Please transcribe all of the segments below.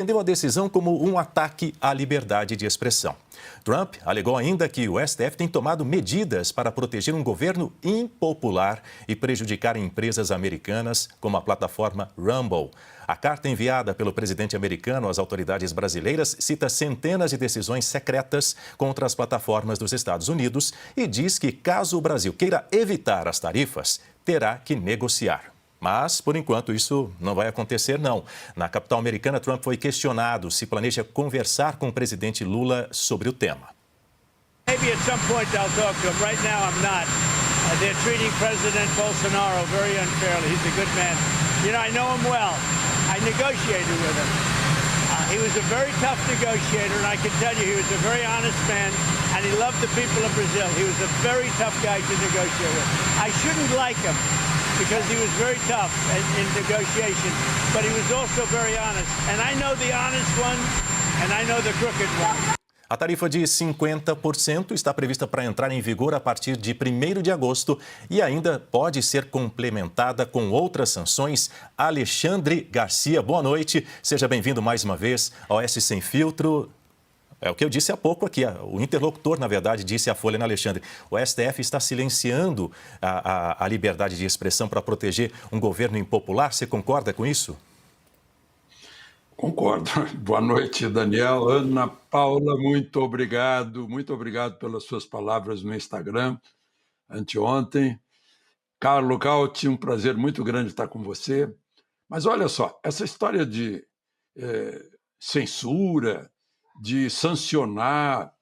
Entendeu a decisão como um ataque à liberdade de expressão. Trump alegou ainda que o STF tem tomado medidas para proteger um governo impopular e prejudicar empresas americanas, como a plataforma Rumble. A carta enviada pelo presidente americano às autoridades brasileiras cita centenas de decisões secretas contra as plataformas dos Estados Unidos e diz que, caso o Brasil queira evitar as tarifas, terá que negociar. Mas, por enquanto, isso não vai acontecer, não. Na capital americana, Trump foi questionado se planeja conversar com o presidente Lula sobre o tema. Maybe at some point I'll talk to him. Right now I'm not. They're treating President Bolsonaro very unfairly. He's a good man. You know, I know him well. I negotiated with him. He was a very tough negotiator, and I can tell you he was a very honest man, and he loved the people of Brazil. He was a very tough guy to negotiate with. I shouldn't like him, because he was very tough in negotiation, but he was also very honest. And I know the honest ones, and I know the crooked ones. A tarifa de 50% está prevista para entrar em vigor a partir de 1º de agosto e ainda pode ser complementada com outras sanções. Alexandre Garcia, boa noite. Seja bem-vindo mais uma vez ao S Sem Filtro. É o que eu disse há pouco aqui, o interlocutor, na verdade, disse à Folha, né, Alexandre? O STF está silenciando a liberdade de expressão para proteger um governo impopular. Você concorda com isso? Concordo. Boa noite, Daniel. Ana Paula, muito obrigado pelas suas palavras no Instagram anteontem. Carlo Cauti, um prazer muito grande estar com você. Mas olha só, essa história de censura, de sancionar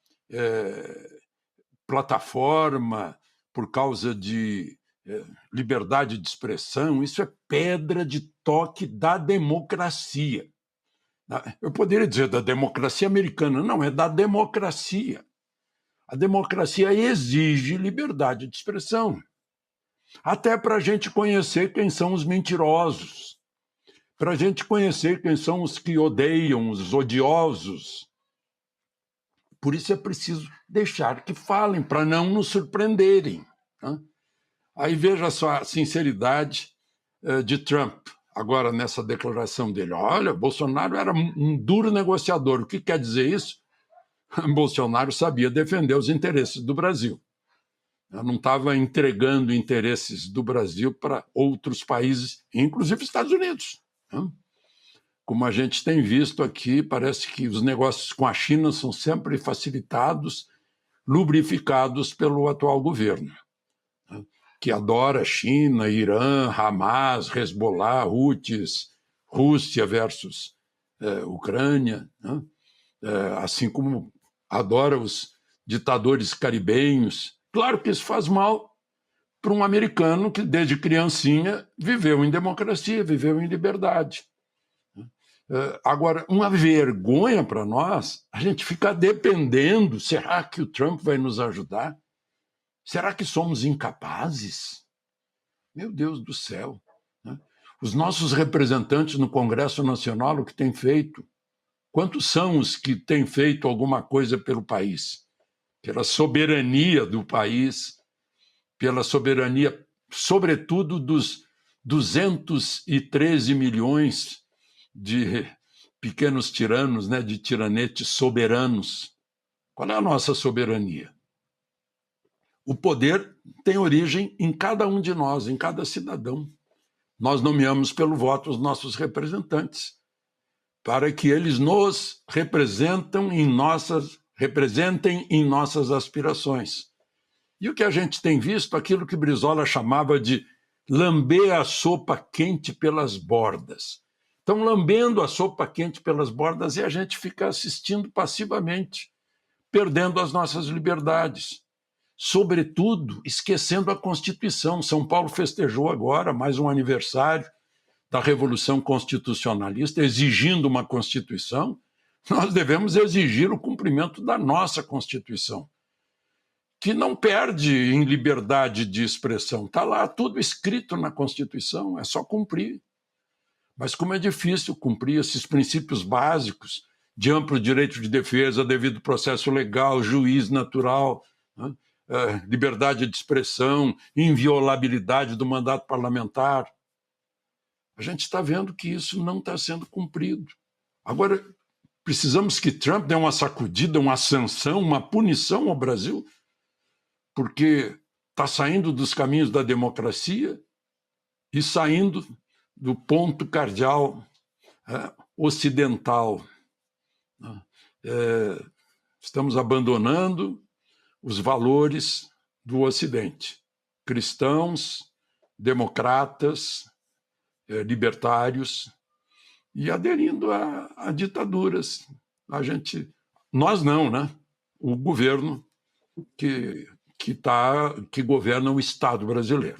plataforma por causa de liberdade de expressão, isso é pedra de toque da democracia. Eu poderia dizer da democracia americana, não, é da democracia. A democracia exige liberdade de expressão, até para a gente conhecer quem são os mentirosos, para a gente conhecer quem são os que odeiam, os odiosos. Por isso é preciso deixar que falem, para não nos surpreenderem. Né? Aí veja só a sinceridade de Trump, agora nessa declaração dele. Olha, Bolsonaro era um duro negociador. O que quer dizer isso? Bolsonaro sabia defender os interesses do Brasil. Não estava entregando interesses do Brasil para outros países, inclusive Estados Unidos. Né? Como a gente tem visto aqui, parece que os negócios com a China são sempre facilitados, lubrificados pelo atual governo, né? Que adora China, Irã, Hamas, Hezbollah, Houthis, Rússia versus Ucrânia, né? Assim como adora os ditadores caribenhos. Claro que isso faz mal para um americano que, desde criancinha, viveu em democracia, viveu em liberdade. Agora, uma vergonha para nós, a gente ficar dependendo, será que o Trump vai nos ajudar? Será que somos incapazes? Meu Deus do céu. Né? Os nossos representantes no Congresso Nacional, o que têm feito? Quantos são os que têm feito alguma coisa pelo país? Pela soberania do país, pela soberania, sobretudo, dos 213 milhões de pequenos tiranos, né, de tiranetes soberanos. Qual é a nossa soberania? O poder tem origem em cada um de nós, em cada cidadão. Nós nomeamos pelo voto os nossos representantes, para que eles nos representem em nossas aspirações. E o que a gente tem visto, aquilo que Brizola chamava de lamber a sopa quente pelas bordas. Estão lambendo a sopa quente pelas bordas e a gente fica assistindo passivamente, perdendo as nossas liberdades. Sobretudo, esquecendo a Constituição. São Paulo festejou agora mais um aniversário da Revolução Constitucionalista, exigindo uma Constituição. Nós devemos exigir o cumprimento da nossa Constituição, que não perde em liberdade de expressão. Está lá tudo escrito na Constituição, é só cumprir. Mas como é difícil cumprir esses princípios básicos de amplo direito de defesa, devido processo legal, juiz natural, né? Liberdade de expressão, inviolabilidade do mandato parlamentar. A gente está vendo que isso não está sendo cumprido. Agora, precisamos que Trump dê uma sacudida, uma sanção, uma punição ao Brasil, porque está saindo dos caminhos da democracia e saindo do ponto cardeal ocidental. Estamos abandonando os valores do Ocidente. Cristãos, democratas, libertários, e aderindo a ditaduras. Nós não, né? O governo que governa o Estado brasileiro.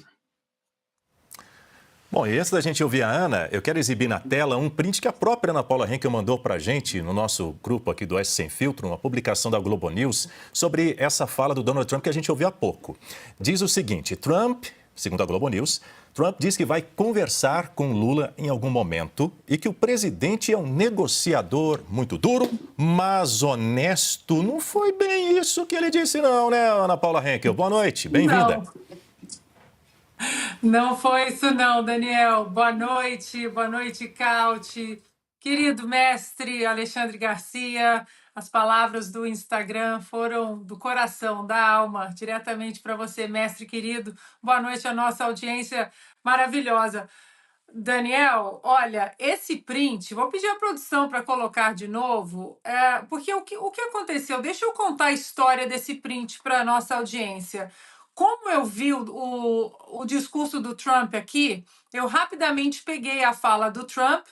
Bom, e antes da gente ouvir a Ana, eu quero exibir na tela um print que a própria Ana Paula Henkel mandou para a gente no nosso grupo aqui do Oeste Sem Filtro, uma publicação da Globo News, sobre essa fala do Donald Trump que a gente ouviu há pouco. Diz o seguinte: Trump, segundo a Globo News, Trump diz que vai conversar com Lula em algum momento e que o presidente é um negociador muito duro, mas honesto. Não foi bem isso que ele disse não, né, Ana Paula Henkel? Boa noite, bem-vinda. Não foi isso não, Daniel. Boa noite, Caute. Querido mestre Alexandre Garcia, as palavras do Instagram foram do coração, da alma, diretamente para você, mestre querido. Boa noite à nossa audiência maravilhosa. Daniel, olha, esse print, vou pedir à produção para colocar de novo, porque o que aconteceu? Deixa eu contar a história desse print para a nossa audiência. Como eu vi o discurso do Trump aqui, eu rapidamente peguei a fala do Trump,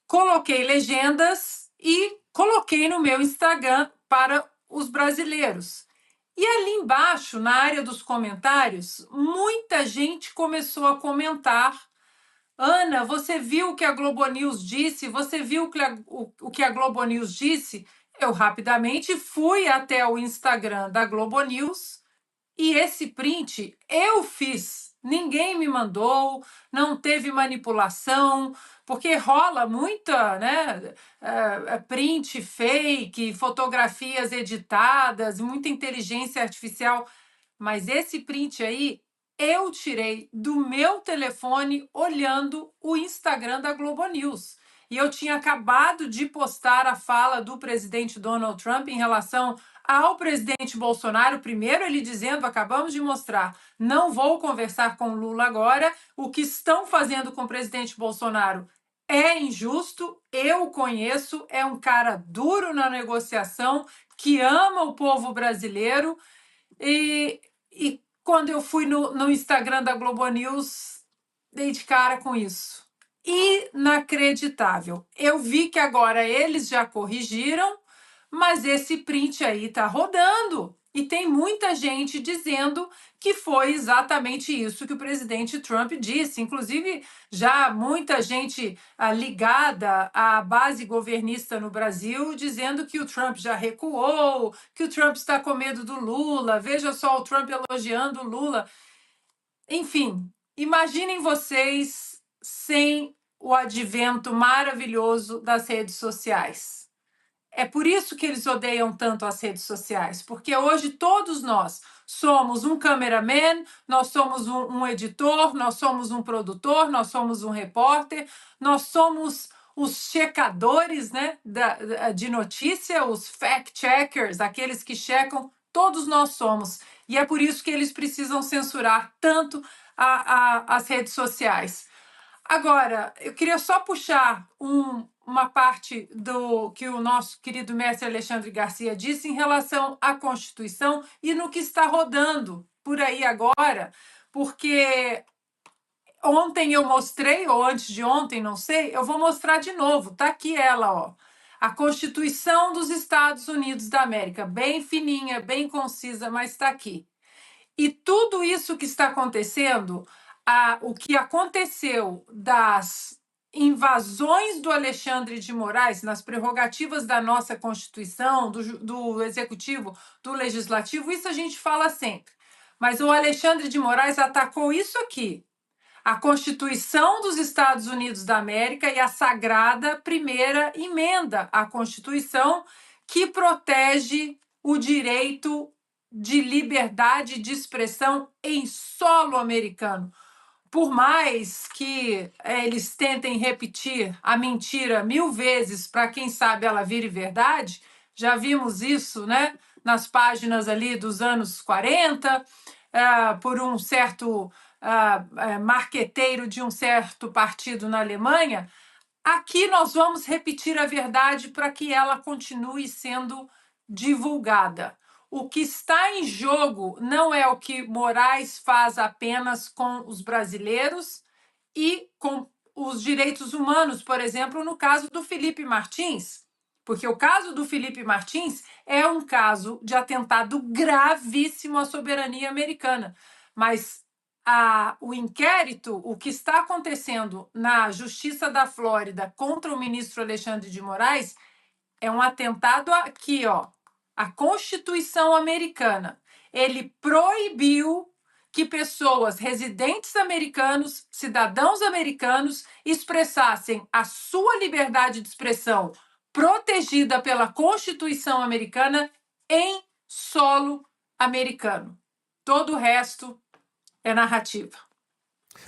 coloquei legendas e coloquei no meu Instagram para os brasileiros. E ali embaixo, na área dos comentários, muita gente começou a comentar. Ana, você viu o que a Globo News disse? Você viu o que a Globo News disse? Eu rapidamente fui até o Instagram da Globo News e esse print eu fiz. Ninguém me mandou, não teve manipulação, porque rola muita, né, print fake, fotografias editadas, muita inteligência artificial. Mas esse print aí eu tirei do meu telefone olhando o Instagram da Globo News. E eu tinha acabado de postar a fala do presidente Donald Trump em relação ao presidente Bolsonaro. Primeiro ele dizendo, acabamos de mostrar, não vou conversar com Lula agora. O que estão fazendo com o presidente Bolsonaro é injusto, eu o conheço, é um cara duro na negociação, que ama o povo brasileiro. E quando eu fui no Instagram da Globo News, dei de cara com isso. Inacreditável. Eu vi que agora eles já corrigiram, mas esse print aí está rodando. E tem muita gente dizendo que foi exatamente isso que o presidente Trump disse. Inclusive, já muita gente ligada à base governista no Brasil dizendo que o Trump já recuou, que o Trump está com medo do Lula. Veja só o Trump elogiando o Lula. Enfim, imaginem vocês sem o advento maravilhoso das redes sociais. É por isso que eles odeiam tanto as redes sociais, porque hoje todos nós somos um cameraman, nós somos um editor, nós somos um produtor, nós somos um repórter, nós somos os checadores, né, de notícia, os fact-checkers, aqueles que checam, todos nós somos. E é por isso que eles precisam censurar tanto as redes sociais. Agora, eu queria só puxar uma parte do que o nosso querido mestre Alexandre Garcia disse em relação à Constituição e no que está rodando por aí agora, porque ontem eu mostrei, ou antes de ontem, não sei, eu vou mostrar de novo, tá aqui ela, ó. A Constituição dos Estados Unidos da América, bem fininha, bem concisa, mas está aqui. E tudo isso que está acontecendo, o que aconteceu das invasões do Alexandre de Moraes nas prerrogativas da nossa Constituição, do Executivo, do Legislativo, isso a gente fala sempre. Mas o Alexandre de Moraes atacou isso aqui, a Constituição dos Estados Unidos da América e a sagrada primeira emenda à Constituição, que protege o direito de liberdade de expressão em solo americano. por mais que eles tentem repetir a mentira 1000 vezes para quem sabe ela vire verdade, já vimos isso, né, nas páginas ali dos anos 40, por um certo marqueteiro de um certo partido na Alemanha. Aqui nós vamos repetir a verdade para que ela continue sendo divulgada. O que está em jogo não é o que Moraes faz apenas com os brasileiros e com os direitos humanos, por exemplo, no caso do Felipe Martins, porque o caso do Felipe Martins é um caso de atentado gravíssimo à soberania americana. Mas o inquérito, o que está acontecendo na Justiça da Flórida contra o ministro Alexandre de Moraes, é um atentado aqui, ó, a Constituição americana. Ele proibiu que pessoas residentes americanos, cidadãos americanos, expressassem a sua liberdade de expressão protegida pela Constituição americana em solo americano. Todo o resto é narrativa.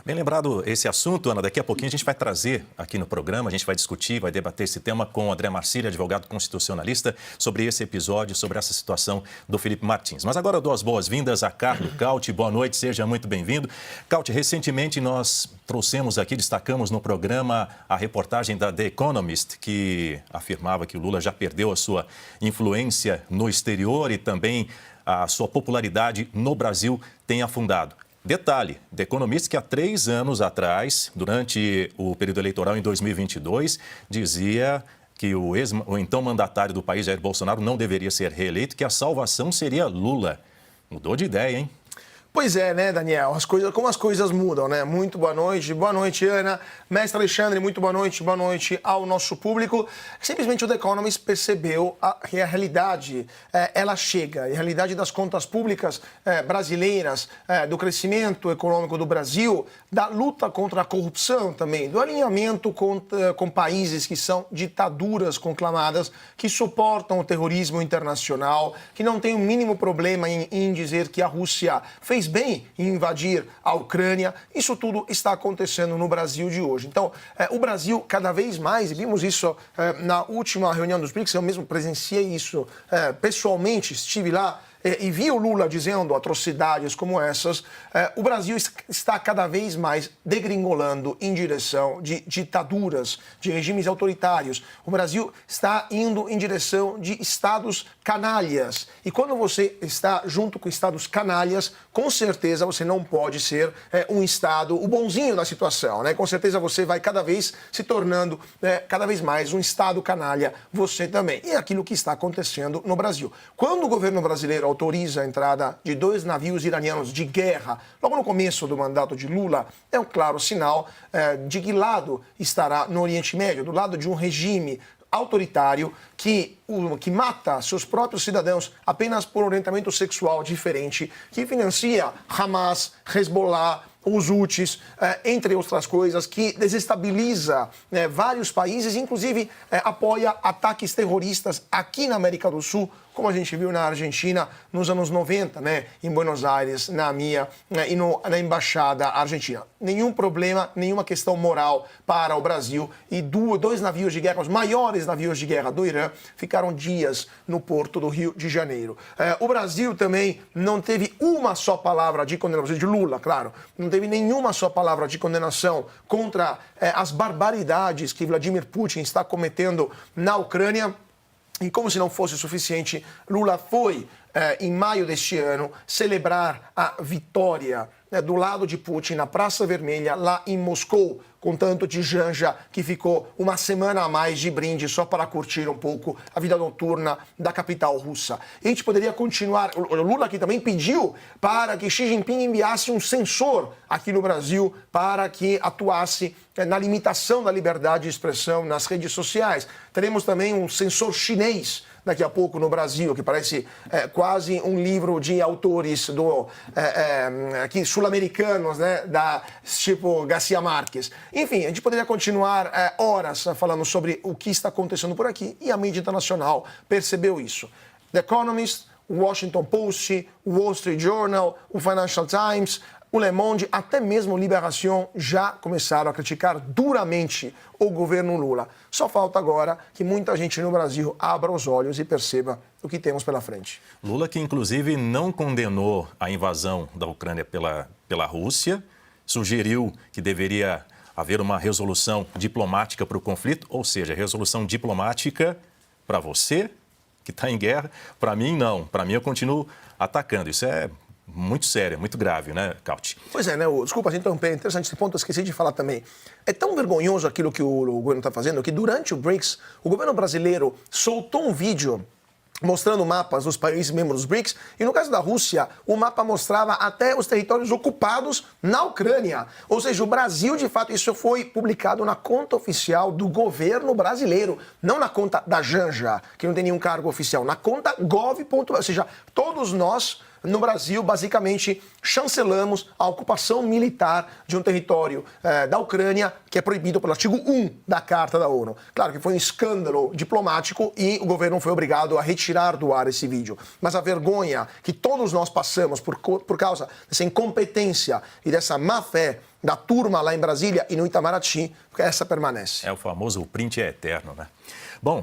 Bem lembrado esse assunto, Ana. Daqui a pouquinho a gente vai trazer aqui no programa, a gente vai discutir, vai debater esse tema com o André Marcílio, advogado constitucionalista, sobre esse episódio, sobre essa situação do Felipe Martins. Mas agora eu dou as boas-vindas a Carlos Cauti. Boa noite, seja muito bem-vindo. Cauti, recentemente nós trouxemos aqui, destacamos no programa a reportagem da The Economist, que afirmava que o Lula já perdeu a sua influência no exterior e também a sua popularidade no Brasil tem afundado. Detalhe, The Economist, que há 3 anos atrás, durante o período eleitoral em 2022, dizia que o então mandatário do país, Jair Bolsonaro, não deveria ser reeleito, que a salvação seria Lula. Mudou de ideia, hein? Pois é, né, Daniel? Como as coisas mudam, né? Muito boa noite, Ana. Mestre Alexandre, muito boa noite ao nosso público. Simplesmente o The Economist percebeu que a realidade, ela chega. E a realidade das contas públicas brasileiras, do crescimento econômico do Brasil, da luta contra a corrupção também, do alinhamento com países que são ditaduras conclamadas, que suportam o terrorismo internacional, que não tem o mínimo problema em dizer que a Rússia fez bem em invadir a Ucrânia. Isso tudo está acontecendo no Brasil de hoje. Então, o Brasil cada vez mais, e vimos isso na última reunião dos BRICS, eu mesmo presenciei isso pessoalmente, estive lá e vi o Lula dizendo atrocidades como essas, o Brasil está cada vez mais degringolando em direção de ditaduras, de regimes autoritários. O Brasil está indo em direção de estados canalhas. E quando você está junto com estados canalhas, com certeza você não pode ser um estado, o bonzinho da situação, né? Com certeza você vai cada vez se tornando cada vez mais um estado canalha, você também. E é aquilo que está acontecendo no Brasil. Quando o governo brasileiro autoriza a entrada de 2 navios iranianos de guerra, logo no começo do mandato de Lula, é um claro sinal de que lado estará no Oriente Médio, do lado de um regime autoritário que mata seus próprios cidadãos apenas por orientamento sexual diferente, que financia Hamas, Hezbollah, os Houthis, entre outras coisas, que desestabiliza vários países, inclusive apoia ataques terroristas aqui na América do Sul, como a gente viu na Argentina nos anos 90, né, em Buenos Aires, na MIA e na Embaixada Argentina. Nenhum problema, nenhuma questão moral para o Brasil. E 2 navios de guerra, os maiores navios de guerra do Irã, ficaram dias no porto do Rio de Janeiro. O Brasil também não teve uma só palavra de condenação, de Lula, claro, não teve nenhuma só palavra de condenação contra as barbaridades que Vladimir Putin está cometendo na Ucrânia. E como se não fosse suficiente, Lula foi, em maio deste ano, celebrar a vitória do lado de Putin na Praça Vermelha, lá em Moscou, com tanto de janja que ficou uma semana a mais de brinde só para curtir um pouco a vida noturna da capital russa. E a gente poderia continuar. O Lula aqui também pediu para que Xi Jinping enviasse um censor aqui no Brasil para que atuasse na limitação da liberdade de expressão nas redes sociais. Teremos também um censor chinês daqui a pouco no Brasil, que parece quase um livro de autores aqui sul-americanos, né, tipo Garcia Marques. Enfim, a gente poderia continuar horas falando sobre o que está acontecendo por aqui, e a mídia internacional percebeu isso. The Economist, o Washington Post, o Wall Street Journal, o Financial Times, o Le Monde, até mesmo Libération já começaram a criticar duramente o governo Lula. Só falta agora que muita gente no Brasil abra os olhos e perceba o que temos pela frente. Lula, que inclusive não condenou a invasão da Ucrânia pela Rússia, sugeriu que deveria haver uma resolução diplomática para o conflito, ou seja, resolução diplomática para você, que está em guerra, para mim não. Para mim eu continuo atacando. Isso é muito sério, muito grave, né, Cauti? Pois é, né? Desculpa interromper, é interessante esse ponto, eu esqueci de falar também. É tão vergonhoso aquilo que o governo está fazendo que durante o BRICS, o governo brasileiro soltou um vídeo mostrando mapas dos países membros dos BRICS, e no caso da Rússia, o mapa mostrava até os territórios ocupados na Ucrânia. Ou seja, o Brasil, de fato, isso foi publicado na conta oficial do governo brasileiro, não na conta da Janja, que não tem nenhum cargo oficial, na conta gov. Ou seja, todos nós no Brasil, basicamente, chancelamos a ocupação militar de um território da Ucrânia, que é proibido pelo artigo 1 da Carta da ONU. Claro que foi um escândalo diplomático e o governo foi obrigado a retirar do ar esse vídeo. Mas a vergonha que todos nós passamos por causa dessa incompetência e dessa má-fé da turma lá em Brasília e no Itamaraty, essa permanece. É o famoso print é eterno, né? Bom,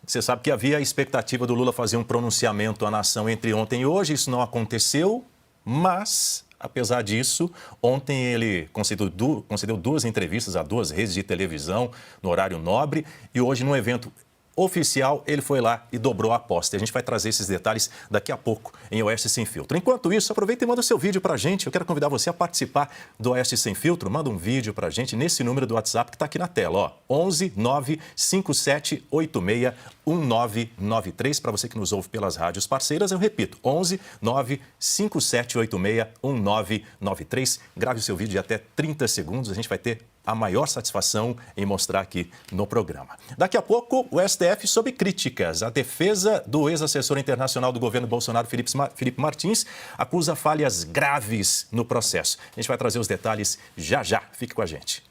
você sabe que havia a expectativa do Lula fazer um pronunciamento à nação entre ontem e hoje. Isso não aconteceu, mas, apesar disso, ontem ele concedeu 2 entrevistas a 2 redes de televisão no horário nobre e hoje, num evento oficial, ele foi lá e dobrou a aposta. A gente vai trazer esses detalhes daqui a pouco em Oeste Sem Filtro. Enquanto isso, aproveita e manda o seu vídeo pra gente. Eu quero convidar você a participar do Oeste Sem Filtro. Manda um vídeo pra gente nesse número do WhatsApp que está aqui na tela, ó. 11 95786 1993. Para você que nos ouve pelas rádios parceiras, eu repito, 11 95786 1993. Grave o seu vídeo de até 30 segundos. A gente vai ter a maior satisfação em mostrar aqui no programa. Daqui a pouco, o STF sob críticas. A defesa do ex-assessor internacional do governo Bolsonaro, Felipe Martins, acusa falhas graves no processo. A gente vai trazer os detalhes já já. Fique com a gente.